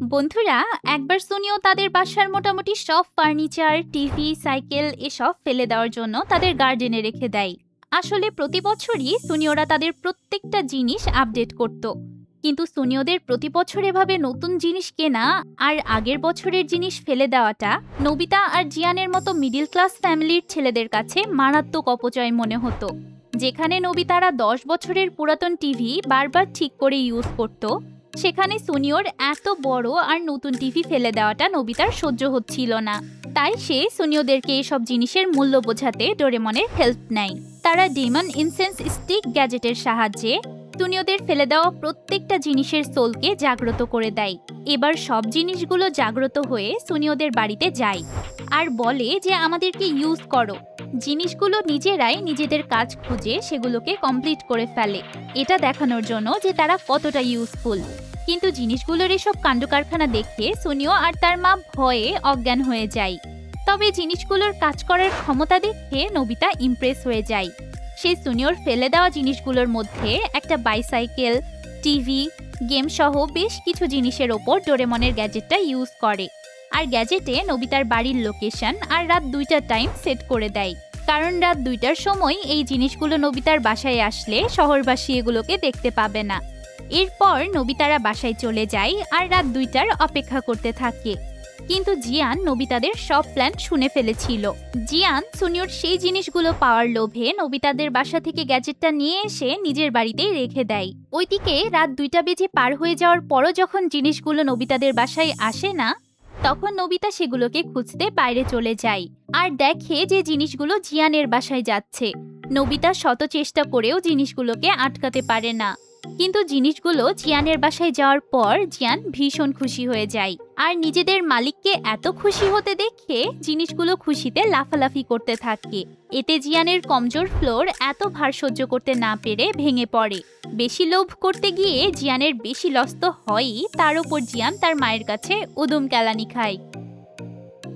বন্ধুরা, একবার সুনিও তাদের বাসার মোটামুটি সব ফার্নিচার, টিভি, সাইকেল এসব ফেলে দেওয়ার জন্য তাদের গার্ডেনে রেখে দেয়। আসলে প্রতি বছরই সুনিওরা তাদের প্রত্যেকটা জিনিস আপডেট করত। কিন্তু সুনিওদের প্রতি বছর এভাবে নতুন জিনিস কেনা আর আগের বছরের জিনিস ফেলে দেওয়াটা নবিতা আর জিয়ানের মতো মিডিল ক্লাস ফ্যামিলির ছেলেদের কাছে মারাত্মক অপচয় মনে হতো। যেখানে নবিতারা 10 বছরের পুরাতন টিভি বারবার ঠিক করে ইউজ করত, সেখানে সুনিয়র এত বড় আর নতুন টিভি ফেলে দেওয়াটা নবিতার সহ্য হচ্ছিল না। তাই সে সুনিয়দেরকে এসব জিনিসের মূল্য বোঝাতে ডোরেমনের হেল্প নেয়। তারা ডিমন ইনসেন্স স্টিক গ্যাজেটের সাহায্যে সুনিয়দের ফেলে দেওয়া প্রত্যেকটা জিনিসের সোলকে জাগ্রত করে দেয়। এবার সব জিনিসগুলো জাগ্রত হয়ে সুনিয়দের বাড়িতে যায় আর বলে যে আমাদেরকে ইউজ করো। জিনিসগুলো নিজেরাই নিজেদের কাজ খুঁজে সেগুলোকে কমপ্লিট করে ফেলে, এটা দেখানোর জন্য যে তারা কতটা ইউজফুল। কিন্তু জিনিসগুলোর এসব কাণ্ডকারখানা দেখে সুনিও আর তার মা ভয়ে অজ্ঞান হয়ে যায়। তবে জিনিসগুলোর কাজ করার ক্ষমতা দেখে নবিতা ইমপ্রেস হয়ে যায়। সে সুনিওর ফেলে দেওয়া জিনিসগুলোর মধ্যে একটা বাইসাইকেল, টিভি, গেম সহ বেশ কিছু জিনিসের ওপর ডোরেমনের গ্যাজেটটা ইউজ করে। আর গ্যাজেটে নবিতার বাড়ির লোকেশন আর রাত 2টার টাইম সেট করে দেয়, কারণ রাত 2টার সময় এই জিনিসগুলো নবিতার বাসায় আসলে শহরবাসী এগুলোকে দেখতে পাবে না। এরপর নবিতারা বাসায় চলে যায় আর রাত 2টার অপেক্ষা করতে থাকে। কিন্তু জিয়ান নবিতাদের সব প্ল্যান শুনে ফেলেছিল। জিয়ান সুনিয়র সেই জিনিসগুলো পাওয়ার লোভে নবিতাদের বাসা থেকে গ্যাজেটটা নিয়ে এসে নিজের বাড়িতেই রেখে দেয়। ওইদিকে রাত 2টা বেজে পার হয়ে যাওয়ার পরও যখন জিনিসগুলো নবিতাদের বাসায় আসে না, তখন নবিতা সেগুলোকে খুঁজতে বাইরে চলে যায় আর দেখে যে জিনিসগুলো জিয়ানের বাসায় যাচ্ছে। নবিতা শত চেষ্টা করেও জিনিসগুলোকে আটকাতে পারে না। কিন্তু জিনিসগুলো জিয়ানের বাসায় যাওয়ার পর জিয়ান ভীষণ খুশি হয়ে যায় আর নিজেদের মালিককে এত খুশি হতে দেখে জিনিসগুলো খুশিতে লাফালাফি করতে থাকে। এতে জিয়ানের কমজোর ফ্লোর এত ভার সহ্য করতে না পেরে ভেঙে পড়ে। বেশি লোভ করতে গিয়ে জিয়ানের বেশি লস তো হয়ই, তার উপর জিয়ান তার মায়ের কাছে উদুম কেলানি খায়।